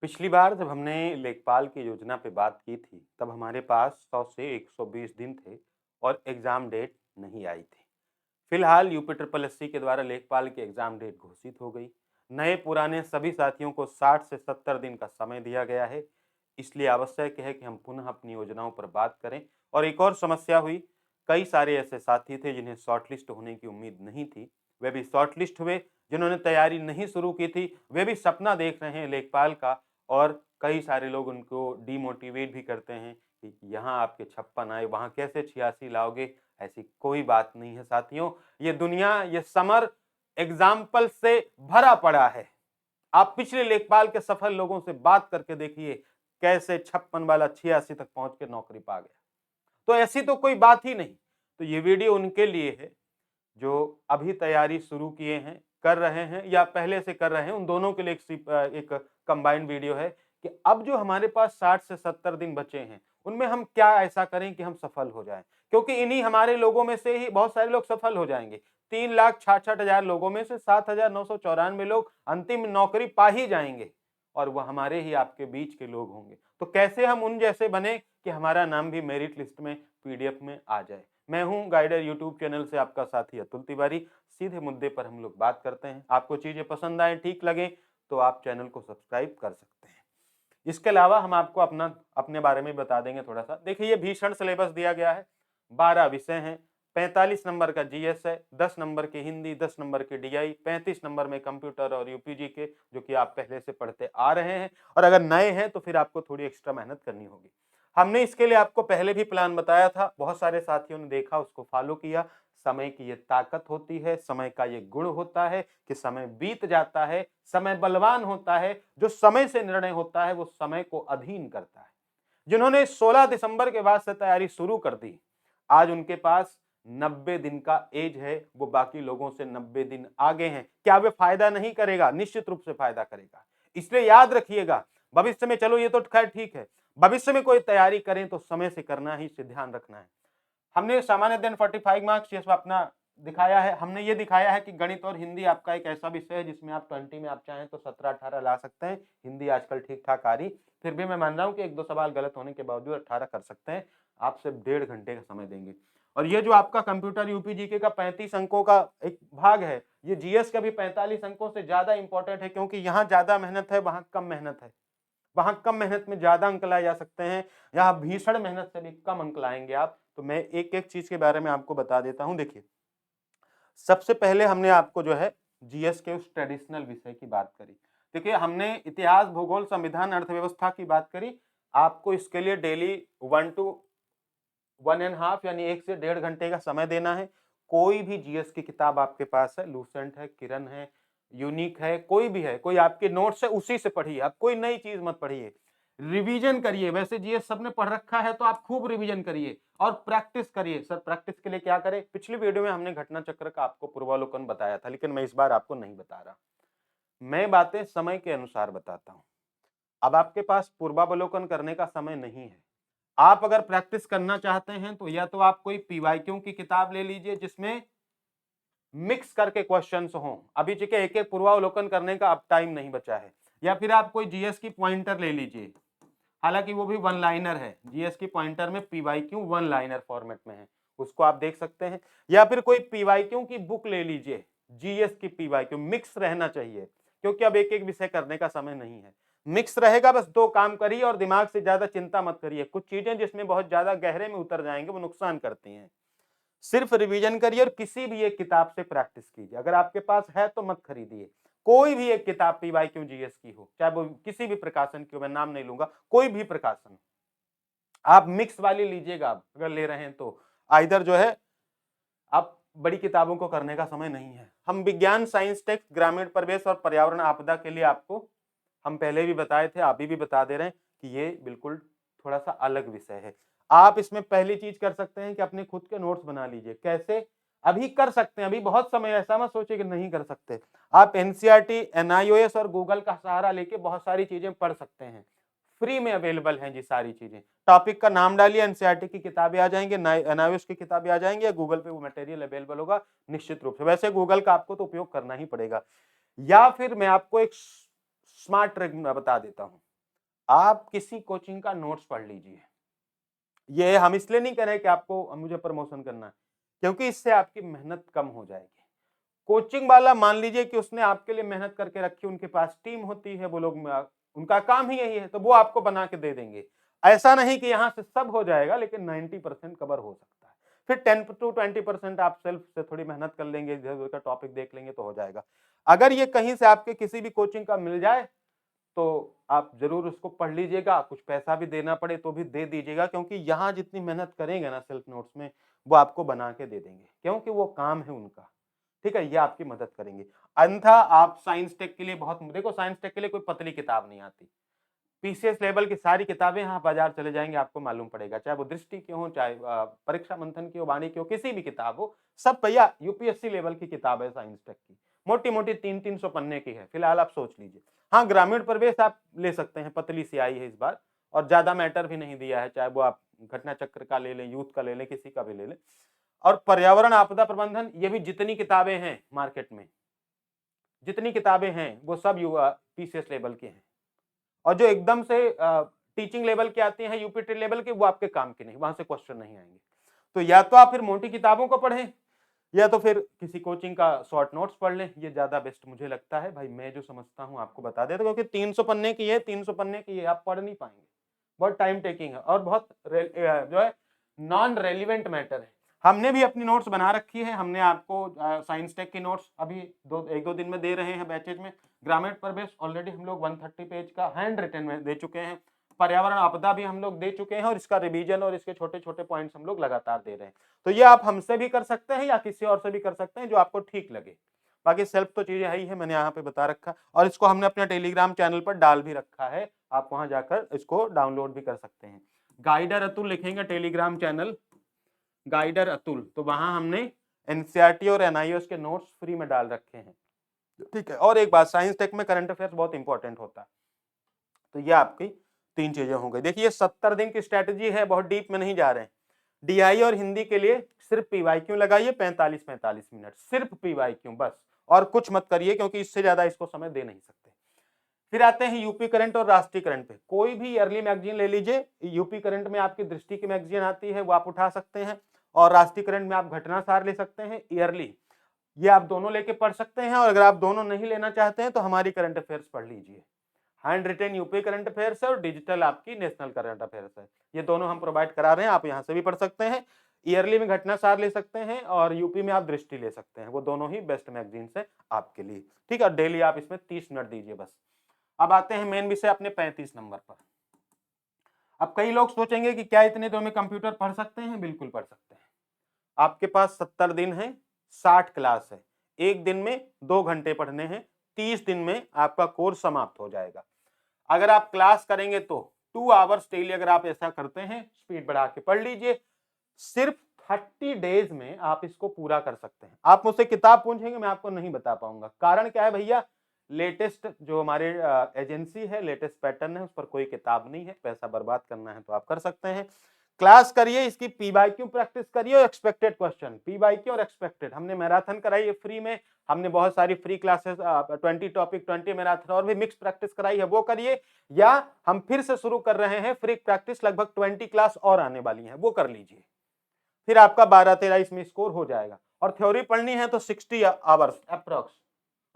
पिछली बार जब हमने लेखपाल की योजना पे बात की थी, तब हमारे पास 100 से 120 दिन थे और एग्ज़ाम डेट नहीं आई थी। फिलहाल यूपी ट्रिपल एससी के द्वारा लेखपाल की एग्ज़ाम डेट घोषित हो गई। नए पुराने सभी साथियों को 60 से 70 दिन का समय दिया गया है। इसलिए आवश्यक है कि हम पुनः अपनी योजनाओं पर बात करें। और एक और समस्या हुई, कई सारे ऐसे साथी थे जिन्हें शॉर्टलिस्ट होने की उम्मीद नहीं थी, वे भी शॉर्टलिस्ट हुए। जिन्होंने तैयारी नहीं शुरू की थी, वे भी सपना देख रहे हैं लेखपाल का। और कई सारे लोग उनको डीमोटिवेट भी करते हैं कि यहाँ आपके 56 आए, वहाँ कैसे 86 लाओगे। ऐसी कोई बात नहीं है साथियों, ये दुनिया, ये समर एग्जाम्पल से भरा पड़ा है। आप पिछले लेखपाल के सफल लोगों से बात करके देखिए, कैसे 56 वाला 86 तक पहुंच के नौकरी पा गया। तो ऐसी तो कोई बात ही नहीं। तो ये वीडियो उनके लिए है जो अभी तैयारी शुरू किए हैं, कर रहे हैं या पहले से कर रहे हैं, उन दोनों के लिए एक कंबाइंड वीडियो है कि अब जो हमारे पास 60 से 70 दिन बचे हैं, उनमें हम क्या ऐसा करें कि हम सफल हो जाएं। क्योंकि इन्हीं हमारे लोगों में से ही बहुत सारे लोग सफल हो जाएंगे। 3,66,000 लोगों में से 7,994 लोग अंतिम नौकरी पा ही जाएंगे और वह हमारे ही आपके बीच के लोग होंगे। तो कैसे हम उन जैसे बने कि हमारा नाम भी मेरिट लिस्ट में, पीडीएफ में आ जाए। मैं हूं गाइडर यूट्यूब चैनल से आपका साथी अतुल तिवारी। सीधे मुद्दे पर हम लोग बात करते हैं। आपको चीजें पसंद आए, ठीक लगे तो आप चैनल को सब्सक्राइब कर सकते हैं। इसके अलावा हम आपको अपने बारे में बता देंगे थोड़ा सा। देखिए, ये भीषण सिलेबस दिया गया है। 12 विषय हैं, 45 नंबर का जीएस है, 10 नंबर की हिंदी, 10 नंबर की डीआई, 35 नंबर में कंप्यूटर और यूपीजी के, जो कि आप पहले से पढ़ते आ रहे हैं। और अगर नए हैं तो फिर आपको थोड़ी एक्स्ट्रा मेहनत करनी होगी। हमने इसके लिए आपको पहले भी प्लान बताया था, बहुत सारे साथियों ने देखा, उसको फॉलो किया। समय की ये ताकत होती है, समय का ये गुण होता है कि समय बीत जाता है, समय बलवान होता है। जो समय से निर्णय होता है वो समय को अधीन करता है। जिन्होंने 16 दिसंबर के बाद से तैयारी शुरू कर दी, आज उनके पास 90 दिन का एज है, वो बाकी लोगों से 90 दिन आगे हैं। क्या वे फायदा नहीं करेगा? निश्चित रूप से फायदा करेगा। इसलिए याद रखिएगा, भविष्य में, चलो ये तो खैर ठीक है, भविष्य में कोई तैयारी करें तो समय से करना ही, इसे ध्यान रखना है। हमने सामान्य अध्ययन 45 मार्क्स ये सब अपना दिखाया है। हमने ये दिखाया है कि गणित और हिंदी आपका एक ऐसा विषय है जिसमें आप 20 में आप चाहें तो 17-18 ला सकते हैं। हिंदी आजकल ठीक ठाक आ रही, फिर भी मैं मान रहा हूं कि एक दो सवाल गलत होने के बावजूद 18 कर सकते हैं। आप सिर्फ 1.5 घंटे का समय देंगे। और ये जो आपका कंप्यूटर यूपीजीके का 35 अंकों का एक भाग है, ये जीएस का भी 45 अंकों से ज्यादा इंपॉर्टेंट है, क्योंकि यहाँ ज्यादा मेहनत है, वहां कम मेहनत है। वहां कम मेहनत में ज्यादा अंक लाए जा सकते हैं, यहाँ भीषण मेहनत से भी कम अंक लाएंगे आप। तो मैं एक एक चीज के बारे में आपको बता देता हूं। देखिए, सबसे पहले हमने आपको जो है जीएस के उस ट्रेडिशनल विषय की बात करी। देखिए, हमने इतिहास, भूगोल, संविधान, अर्थव्यवस्था की बात करी। आपको इसके लिए डेली 1 to 1.5 यानी 1 से 1.5 घंटे का समय देना है। कोई भी जीएस की किताब आपके पास है, लूसेंट है, किरण है, यूनिक है, कोई भी है, कोई आपके नोट्स है, उसी से पढ़िए। आप कोई नई चीज मत पढ़िए, रिवीजन करिए। वैसे जीएस सबने पढ़ रखा है तो आप खूब रिवीजन करिए और प्रैक्टिस करिए। सर, प्रैक्टिस के लिए क्या करें? पिछली वीडियो में हमने घटना चक्र का आपको पूर्वावलोकन बताया था, लेकिन मैं इस बार आपको नहीं बता रहा। मैं बातें समय के अनुसार बताता हूं। अब आपके पास पूर्वावलोकन करने का समय नहीं है। आप अगर प्रैक्टिस करना चाहते हैं तो या तो आप कोई पीवाईक्यू की किताब ले लीजिए जिसमें मिक्स करके क्वेश्चंस हों। अभी चूंकि एक एक पूर्वावलोकन करने का अब टाइम नहीं बचा है। या फिर आप कोई जीएस की पॉइंटर ले लीजिए, हालांकि वो भी वन लाइनर है। जीएस की पॉइंटर में पीवाईक्यू वन लाइनर फॉर्मेट में है, उसको आप देख सकते हैं। या फिर कोई पीवाईक्यू की बुक ले लीजिए, जीएस की पीवाईक्यू। मिक्स रहना चाहिए, क्योंकि अब एक एक विषय करने का समय नहीं है। मिक्स रहेगा, बस दो काम करिए और दिमाग से ज्यादा चिंता मत करिए। कुछ चीजें जिसमें बहुत ज्यादा गहरे में उतर जाएंगे वो नुकसान करती हैं। सिर्फ रिवीजन करिए और किसी भी एक किताब से प्रैक्टिस कीजिए। अगर आपके पास है तो मत खरीदिए। कोई भी एक किताब पीवाईक्यू जीएस की हो, चाहे वो किसी भी प्रकाशन की हो, मैं नाम नहीं लूंगा, कोई भी प्रकाशन, आप मिक्स वाली लीजिएगा। आप अगर ले रहे हैं तो इधर जो है, आप बड़ी किताबों को करने का समय नहीं है। हम विज्ञान, साइंस, टेक्स्ट, ग्रामीण परिवेश और पर्यावरण आपदा के लिए आपको हम पहले भी बताए थे, अभी भी बता दे रहे हैं कि ये बिल्कुल थोड़ा सा अलग विषय है। आप इसमें पहली चीज कर सकते हैं कि अपने खुद के नोट्स बना लीजिए। कैसे? अभी कर सकते हैं, अभी बहुत समय, ऐसा मत सोचिए कि नहीं कर सकते। आप एनसीईआरटी, एनआईओएस और गूगल का सहारा लेके बहुत सारी चीजें पढ़ सकते हैं। फ्री में अवेलेबल हैं जी सारी चीजें। टॉपिक का नाम डालिए, एनसीईआरटी की किताबें आ जाएंगे, एनआईओएस की किताबें आ जाएंगी, या गूगल पे वो मटेरियल अवेलेबल होगा निश्चित रूप से। वैसे गूगल का आपको तो उपयोग करना ही पड़ेगा। या फिर मैं आपको एक स्मार्ट ट्रिक बता देता हूं। आप किसी कोचिंग का नोट्स पढ़ लीजिए। ये हम इसलिए नहीं कह रहे कि आपको मुझे प्रमोशन करना है, क्योंकि इससे आपकी मेहनत कम हो जाएगी। कोचिंग वाला मान लीजिए कि उसने आपके लिए मेहनत करके रखी, उनके पास टीम होती है, वो लोग उनका काम ही यही है, तो वो आपको बना के दे देंगे। ऐसा नहीं कि यहाँ से सब हो जाएगा, लेकिन 90% कवर हो सकता है। फिर 10 to 20% आप सेल्फ से थोड़ी मेहनत कर लेंगे, इधर उधर का टॉपिक देख लेंगे तो हो जाएगा। अगर ये कहीं से आपके किसी भी कोचिंग का मिल जाए तो आप जरूर उसको पढ़ लीजिएगा, कुछ पैसा भी देना पड़े तो भी दे दीजिएगा, क्योंकि यहाँ जितनी मेहनत करेंगे ना सेल्फ नोट्स में, वो आपको बना के दे देंगे, क्योंकि वो काम है उनका। ठीक है, ये आपकी मदद करेंगे। अन्यथा आप साइंस टेक के लिए बहुत, देखो साइंस टेक के लिए कोई पतली किताब नहीं आती। पीसीएस लेवल की सारी किताबें यहाँ बाजार चले जाएंगे, आपको मालूम पड़ेगा, चाहे वो दृष्टि की हो, चाहे परीक्षा मंथन की हो, वाणी की हो, किसी भी किताब हो, सब भैया यूपीएससी लेवल की किताब है साइंस टेक की। मोटी मोटी 300-300 पन्ने की है, फिलहाल आप सोच लीजिए। हाँ, ग्रामीण प्रवेश आप ले सकते हैं, पतली सी आई है इस बार, और ज्यादा मैटर भी नहीं दिया है, चाहे वो आप घटना चक्र का ले लें, यूथ का ले लें, किसी का भी ले लें। और पर्यावरण आपदा प्रबंधन, ये भी जितनी किताबें हैं मार्केट में, जितनी किताबें हैं वो सब पीसीएस लेवल की हैं। और जो एकदम से टीचिंग लेवल की आती हैं, यूपीटी लेवल की, वो आपके काम की नहीं, वहां से क्वेश्चन नहीं आएंगे। तो या तो आप फिर मोटी किताबों को पढ़ें, या तो फिर किसी कोचिंग का शॉर्ट नोट्स पढ़ लें, ये ज्यादा बेस्ट मुझे लगता है। भाई मैं जो समझता हूँ आपको बता देता, क्योंकि 300 पन्ने की है, 300 पन्ने की है, आप पढ़ नहीं पाएंगे, बहुत टाइम टेकिंग है और बहुत जो है नॉन रेलिवेंट मैटर है। हमने भी अपनी नोट्स बना रखी है, हमने आपको साइंस टेक की नोट्स अभी एक दो दिन में दे रहे हैं बैचेज में। ग्रामीण प्रवेश ऑलरेडी हम लोग 130 पेज का हैंड रिटन में दे चुके हैं, पर्यावरण आपदा भी हम लोग दे चुके हैं, और इसका रिवीजन और इसके छोटे छोटे पॉइंट्स हम लोग लगातार दे रहे हैं। तो ये आप हमसे भी कर सकते हैं या किसी और से भी कर सकते हैं, जो आपको ठीक लगे। बाकी सेल्फ तो चीजें ही है, मैंने यहाँ पे बता रखा, और इसको हमने अपने टेलीग्राम चैनल पर डाल भी रखा है, आप वहां जाकर इसको डाउनलोड भी कर सकते हैं। गाइडर अतुल लिखेंगे टेलीग्राम चैनल, गाइडर अतुल, तो वहां हमने एनसीईआरटी और एनआईओएस के नोट्स फ्री में डाल रखे हैं। ठीक है, और एक बात, साइंस टेक में करंट अफेयर्स बहुत इंपॉर्टेंट होता है। तो ये आपकी 3 चीजें हो गई। देखिए 70 दिन की स्ट्रेटेजी है, बहुत डीप में नहीं जा रहे हैं। डीआई और हिंदी के लिए सिर्फ पीवाईक्यू लगाइए, 45-45 मिनट, सिर्फ पीवाईक्यू बस, और कुछ मत करिए, क्योंकि इससे ज्यादा इसको समय दे नहीं सकते। फिर आते हैं यूपी करंट और राष्ट्रीय करंट पे। कोई भी ईयरली मैगजीन ले लीजिए, यूपी करंट में आपकी दृष्टि की मैगजीन आती है, वो आप उठा सकते हैं, और राष्ट्रीय करंट में आप घटनासार ले सकते हैं ईयरली, ये आप दोनों लेके पढ़ सकते हैं। और अगर आप दोनों नहीं लेना चाहते हैं तो हमारी करंट अफेयर्स पढ़ लीजिए, hand retain UP current affairs है और डिजिटल आपकी नेशनल करंट अफेयर्स है, ये दोनों हम प्रोवाइड करा रहे हैं, आप यहाँ से भी पढ़ सकते हैं। ईयरली में घटनासार ले सकते हैं, और यूपी में आप दृष्टि ले सकते हैं, वो दोनों ही बेस्ट मैगजीन है आपके लिए। ठीक है, डेली आप इसमें 30 मिनट दीजिए बस। अब आते हैं मेन विषय अपने 35 नंबर पर। अब कई लोग सोचेंगे कि क्या इतने दिनों में कंप्यूटर पढ़ सकते हैं? बिल्कुल पढ़ सकते हैं। आपके पास 70 दिन है, 60 क्लास है, एक दिन में 2 घंटे पढ़ने हैं, 30 दिन में आपका कोर्स समाप्त हो जाएगा। अगर आप क्लास करेंगे तो 2 आवर्स डेली, अगर आप ऐसा करते हैं, स्पीड बढ़ा के पढ़ लीजिए, सिर्फ 30 डेज में आप इसको पूरा कर सकते हैं। आप मुझसे किताब पूछेंगे, मैं आपको नहीं बता पाऊंगा। कारण क्या है भैया, लेटेस्ट जो हमारे एजेंसी है, लेटेस्ट पैटर्न है, उस पर कोई किताब नहीं है। पैसा बर्बाद करना है तो आप कर सकते हैं, क्लास करिए, इसकी पीवाईक्यू प्रैक्टिस करिए और एक्सपेक्टेड क्वेश्चन, पीवाईक्यू और एक्सपेक्टेड। हमने मैराथन कराई है फ्री में, हमने बहुत सारी फ्री क्लासेस 20 टॉपिक 20 मैराथन और भी मिक्स प्रैक्टिस कराई है, वो करिए। या हम फिर से शुरू कर रहे हैं फ्री प्रैक्टिस, लगभग 20 क्लास और आने वाली हैं, वो कर लीजिए, फिर आपका 12-13 इसमें स्कोर हो जाएगा। और थ्योरी पढ़नी है तो 60 आवर्स अप्रोक्स,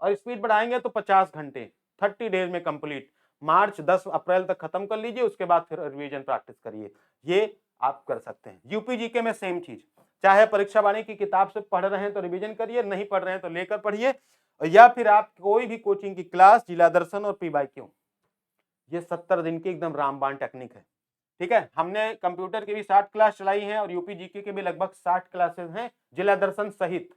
और स्पीड बढ़ाएंगे तो 50 घंटे, 30 डेज में कंप्लीट। मार्च 10 अप्रैल तक खत्म कर लीजिए, उसके बाद फिर रिवीजन प्रैक्टिस करिए, ये आप कर सकते हैं। यूपी जीके में सेम चीज, चाहे परीक्षा वाणी की किताब से पढ़ रहे हैं तो रिवीजन करिए, नहीं पढ़ रहे हैं तो लेकर पढ़िए, या फिर आप कोई भी कोचिंग की क्लास, जिला दर्शन और पीवाईक्यू, ये 70 दिन की एकदम रामबाण टेक्निक है। ठीक है, हमने कंप्यूटर की भी 60 क्लास चलाई है, और यूपी जीके के भी लगभग 60 क्लासेस हैं, जिला दर्शन सहित।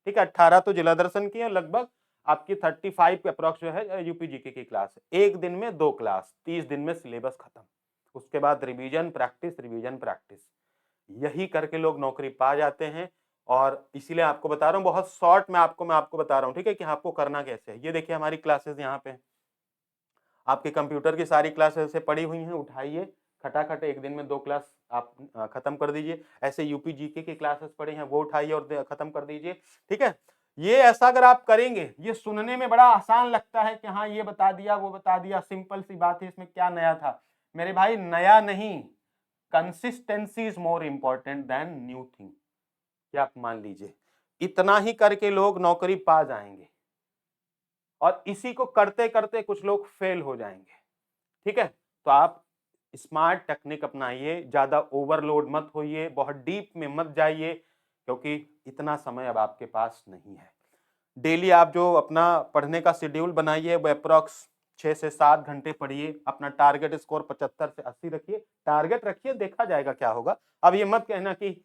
ठीक है, 18 तो जिला दर्शन की है, लगभग आपकी 35 के अप्रोक्स जो है यूपी जीके की क्लास है। एक दिन में 2 क्लास, 30 दिन में सिलेबस खत्म, उसके बाद रिवीजन प्रैक्टिस, रिवीजन प्रैक्टिस, यही करके लोग नौकरी पा जाते हैं। और इसीलिए आपको बता रहा हूँ, बहुत शॉर्ट में आपको बता रहा हूँ, ठीक है, कि आपको करना कैसे है। ये देखिए हमारी क्लासेस यहाँ पे, आपके कंप्यूटर की सारी क्लासेस से पड़ी हुई हैं, उठाइए, खटाखट एक दिन में 2 क्लास आप खत्म कर दीजिए। ऐसे यूपी जीके की क्लासेस पड़ी हैं, वो उठाइए और खत्म कर दीजिए। ठीक है, ये ऐसा अगर आप करेंगे, ये सुनने में बड़ा आसान लगता है कि हाँ ये बता दिया वो बता दिया, सिंपल सी बात है, इसमें क्या नया था। मेरे भाई नया नहीं, consistency is more important than new thing. क्या आप मान लीजिए इतना ही करके लोग नौकरी पा जाएंगे और इसी को करते करते कुछ लोग फेल हो जाएंगे। ठीक है, तो आप स्मार्ट टेक्निक अपनाइए, ज्यादा ओवरलोड मत होइए, बहुत डीप में मत जाइए, क्योंकि इतना समय अब आपके पास नहीं है। डेली आप जो अपना पढ़ने का शेड्यूल बनाइए वो अप्रोक्स 6 से 7 घंटे पढ़िए। अपना टारगेट स्कोर 75 से 80 रखिए, टारगेट रखिए, देखा जाएगा क्या होगा। अब ये मत कहना कि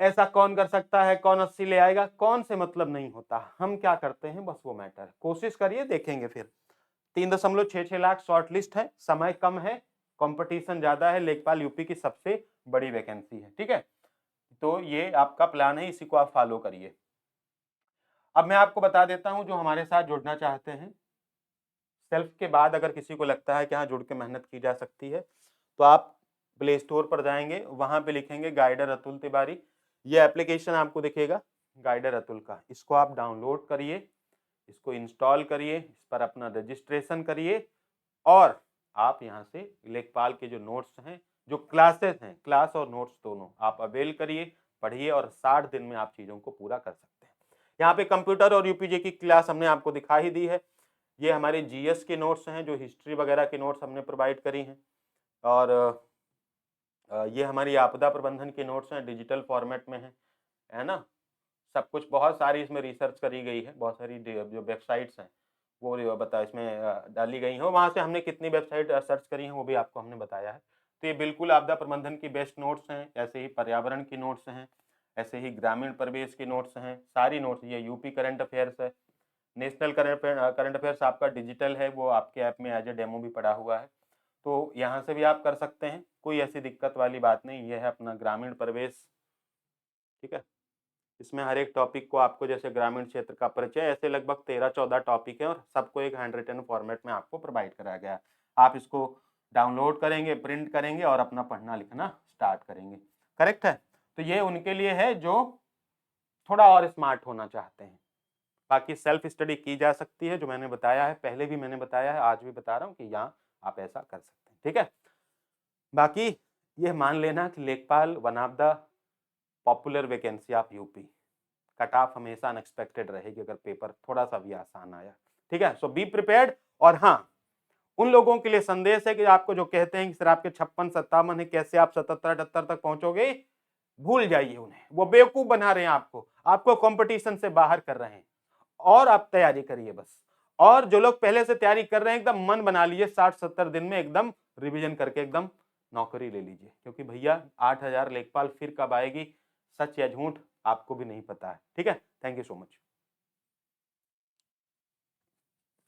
ऐसा कौन कर सकता है, कौन 80 ले आएगा, कौन से मतलब नहीं होता, हम क्या करते हैं बस वो मैटर। कोशिश करिए, देखेंगे फिर। 3.66 लाख शॉर्ट लिस्ट है, समय कम है, कंपटीशन ज्यादा है, लेखपाल यूपी की सबसे बड़ी वैकेंसी है। ठीक है, तो ये आपका प्लान है, इसी को आप फॉलो करिए। अब मैं आपको बता देता हूं जो हमारे साथ जुड़ना चाहते हैं, सेल्फ के बाद अगर किसी को लगता है कि हाँ जुड़ के मेहनत की जा सकती है, तो आप प्ले स्टोर पर जाएंगे, वहां पे लिखेंगे गाइडर अतुल तिवारी। ये एप्लीकेशन आपको दिखेगा गाइडर अतुल का, इसको आप डाउनलोड करिए, इसको इंस्टॉल करिए, इस पर अपना रजिस्ट्रेशन करिए और आप यहाँ से लेखपाल के जो नोट्स हैं, जो क्लासेस हैं, क्लास और नोट्स दोनों आप अवेल करिए, पढ़िए और 60 दिन में आप चीज़ों को पूरा कर सकते हैं। यहाँ पे कंप्यूटर और यूपीजे की क्लास हमने आपको दिखा ही दी है। ये हमारे जीएस के नोट्स हैं, जो हिस्ट्री वगैरह के नोट्स हमने प्रोवाइड करी हैं। और ये हमारी आपदा प्रबंधन के नोट्स हैं, डिजिटल फॉर्मेट में है ना। सब कुछ बहुत सारी इसमें रिसर्च करी गई है, बहुत सारी जो वेबसाइट्स हैं वो बता इसमें डाली गई हैं, वहाँ से हमने कितनी वेबसाइट सर्च करी हैं वो भी आपको हमने बताया है। तो ये बिल्कुल आपदा प्रबंधन की बेस्ट नोट्स हैं, ऐसे ही पर्यावरण की नोट्स हैं, ऐसे ही ग्रामीण परिवेश की नोट्स हैं, सारी नोट्स। ये यूपी करंट अफेयर्स है, नेशनल करंट अफेयर्स आपका डिजिटल है, वो आपके ऐप में एज ए डेमो भी पड़ा हुआ है, तो यहाँ से भी आप कर सकते हैं, कोई ऐसी दिक्कत वाली बात नहीं। ये है अपना ग्रामीण परिवेश। ठीक है, इसमें हर एक टॉपिक को आपको, जैसे ग्रामीण क्षेत्र का परिचय, ऐसे लगभग 13-14 टॉपिक है और सबको एक हैंड रिटन फॉर्मेट में आपको प्रोवाइड कराया गया है। आप इसको डाउनलोड करेंगे, प्रिंट करेंगे और अपना पढ़ना लिखना स्टार्ट करेंगे। करेक्ट है, तो ये उनके लिए है जो थोड़ा और स्मार्ट होना चाहते हैं। बाकी सेल्फ स्टडी की जा सकती है, जो मैंने बताया है, पहले भी मैंने बताया है, आज भी बता रहा हूँ कि यहाँ आप ऐसा कर सकते हैं। ठीक है, बाकी ये मान लेना कि लेखपाल one of the popular vacancy of UP. Cut off हमेशा अनएक्सपेक्टेड रहेगी अगर पेपर थोड़ा सा भी आसान आया। ठीक है, सो बी प्रिपेयर्ड। और हाँ, उन लोगों के लिए संदेश है कि आपको जो कहते हैं कि सर आपके 56-57 है, कैसे आप 77-78 तक पहुंचोगे, भूल जाइए उन्हें, वो बेवकूफ बना रहे हैं आपको, आपको कंपटीशन से बाहर कर रहे हैं। और आप तैयारी करिए बस। और जो लोग पहले से तैयारी कर रहे हैं, एकदम मन बना लीजिए, 60-70 दिन में एकदम रिवीजन करके एकदम नौकरी ले लीजिए, क्योंकि भैया 8000 लेखपाल फिर कब आएगी, सच या झूठ आपको भी नहीं पता है। ठीक है, थैंक यू सो मच।